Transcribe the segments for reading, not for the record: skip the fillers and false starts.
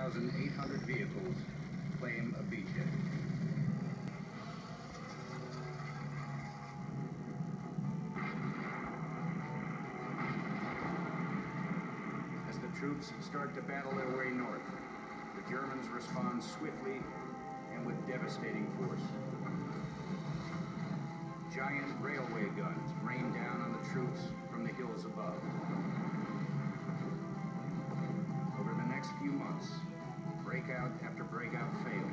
2,800 vehicles claim a beachhead. As the troops start to battle their way north, the Germans respond swiftly and with devastating force. Giant railway guns rain down on the troops from the hills above. Over the next few months, breakout after breakout failed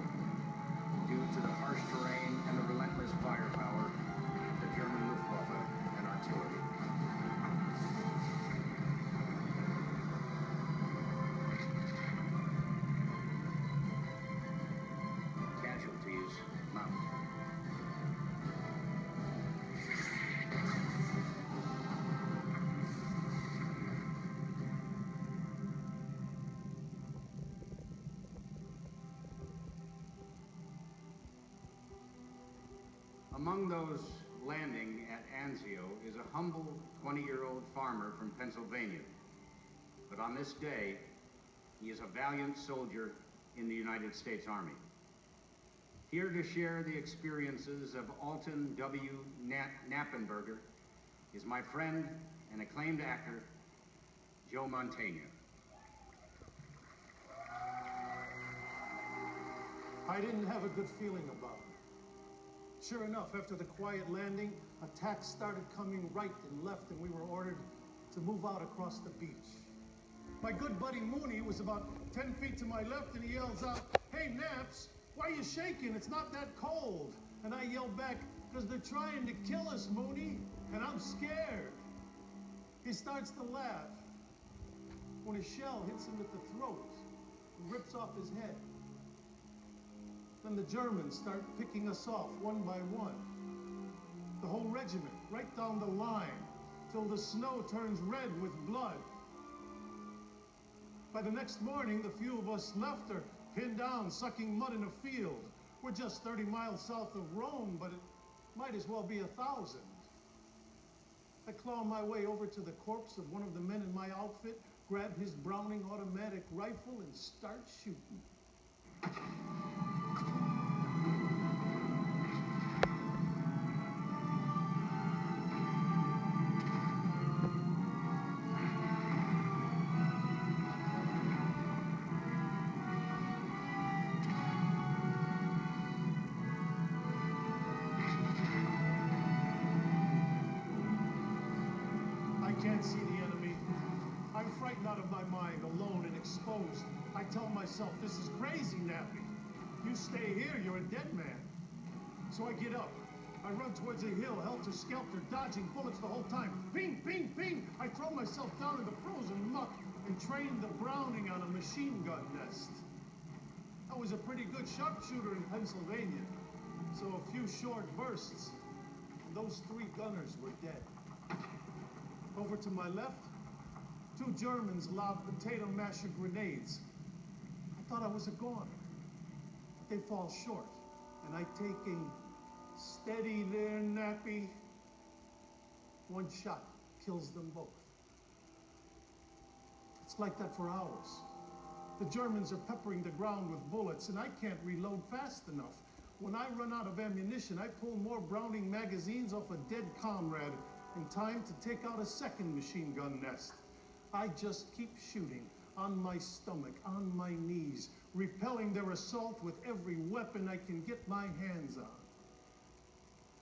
due to the harsh terrain and the relentless firepower of the German Luftwaffe and artillery. Casualties mount. Among those landing at Anzio is a humble 20-year-old farmer from Pennsylvania. But on this day, he is a valiant soldier in the United States Army. Here to share the experiences of Alton W. Knappenberger is my friend and acclaimed actor, Joe Mantegna. I didn't have a good feeling about it. Sure enough, after the quiet landing, attacks started coming right and left, and we were ordered to move out across the beach. My good buddy Mooney was about 10 feet to my left, and he yells out, "Hey, Naps, why are you shaking? It's not that cold." And I yell back, "Because they're trying to kill us, Mooney, and I'm scared." He starts to laugh when a shell hits him at the throat and rips off his head. Then the Germans start picking us off one by one. The whole regiment, right down the line, till the snow turns red with blood. By the next morning, the few of us left are pinned down, sucking mud in a field. We're just 30 miles south of Rome, but it might as well be 1,000. I claw my way over to the corpse of one of the men in my outfit, grab his Browning automatic rifle, and start shooting. I can't see the enemy. I'm frightened out of my mind, alone and exposed. I tell myself, this is crazy, Nappy. You stay here, you're a dead man. So I get up. I run towards a hill, helter-skelter, dodging bullets the whole time. Ping, ping, ping! I throw myself down in the frozen muck and train the Browning on a machine gun nest. I was a pretty good sharpshooter in Pennsylvania, so a few short bursts, and those 3 gunners were dead. Over to my left, 2 Germans lobbed potato masher grenades. I thought I was a goner. They fall short, and I take a steady there, Nappy. 1 shot kills them both. It's like that for hours. The Germans are peppering the ground with bullets, and I can't reload fast enough. When I run out of ammunition, I pull more Browning magazines off a dead comrade in time to take out a second machine gun nest. I just keep shooting, on my stomach, on my knees, repelling their assault with every weapon I can get my hands on.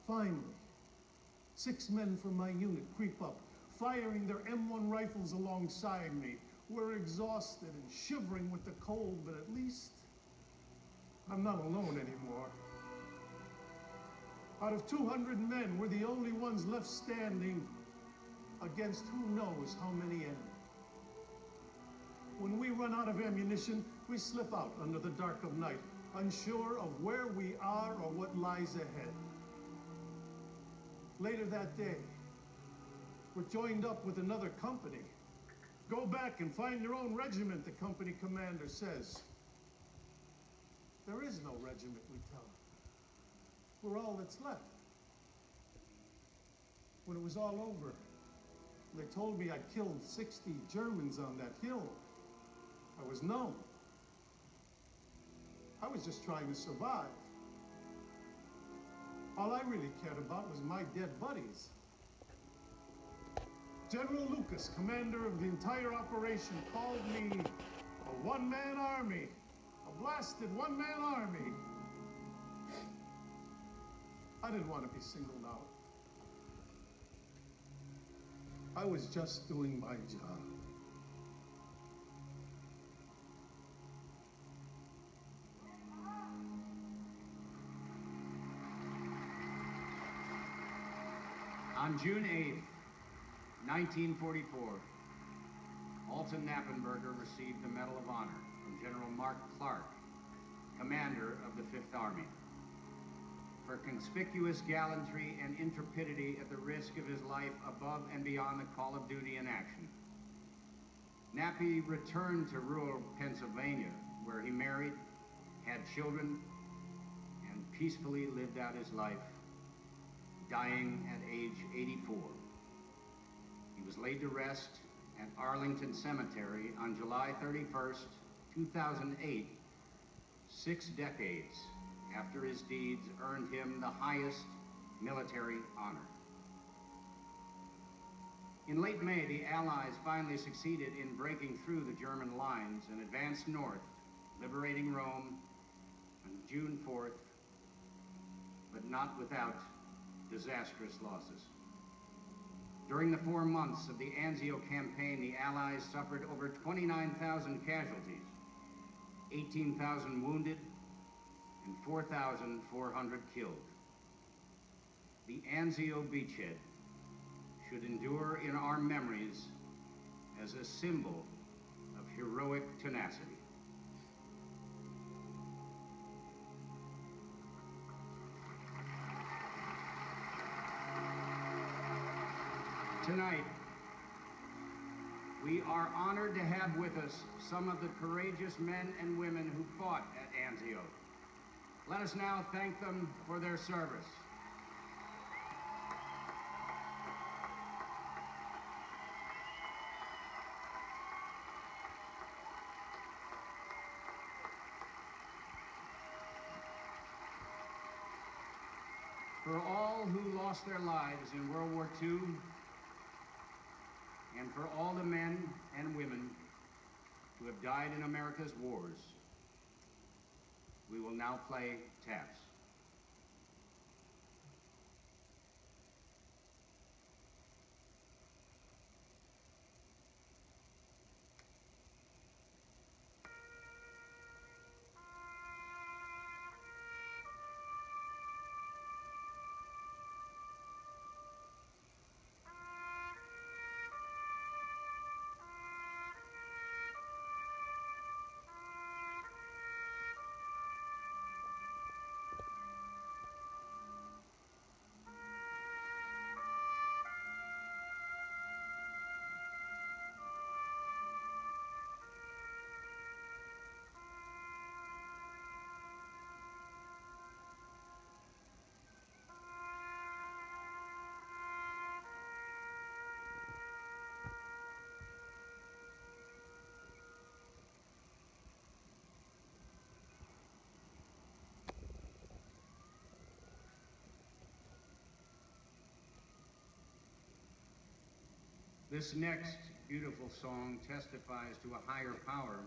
Finally, 6 men from my unit creep up, firing their M1 rifles alongside me. We're exhausted and shivering with the cold, but at least I'm not alone anymore. Out of 200 men, we're the only ones left standing against who knows how many enemies. When we run out of ammunition, we slip out under the dark of night, unsure of where we are or what lies ahead. Later that day, we're joined up with another company. Go back and find your own regiment, the company commander says. There is no regiment, we tell him. We're all that's left. When it was all over, they told me I killed 60 Germans on that hill. I was numb. I was just trying to survive. All I really cared about was my dead buddies. General Lucas, commander of the entire operation, called me a one-man army. A blasted one-man army. I didn't want to be singled out. I was just doing my job. On June 8th, 1944, Alton Knappenberger received the Medal of Honor from General Mark Clark, commander of the Fifth Army, for conspicuous gallantry and intrepidity at the risk of his life above and beyond the call of duty in action. Nappy returned to rural Pennsylvania, where he married, had children, and peacefully lived out his life, dying at age 84. He was laid to rest at Arlington Cemetery on July 31st, 2008, 6 decades after his deeds earned him the highest military honor. In late May, the Allies finally succeeded in breaking through the German lines and advanced north, liberating Rome on June 4th, but not without disastrous losses. During the 4 months of the Anzio campaign, the Allies suffered over 29,000 casualties, 18,000 wounded, and 4,400 killed. The Anzio Beachead should endure in our memories as a symbol of heroic tenacity. Tonight, we are honored to have with us some of the courageous men and women who fought at Anzio. Let us now thank them for their service. For all who lost their lives in World War II, and for all the men and women who have died in America's wars, we will now play taps. This next beautiful song testifies to a higher power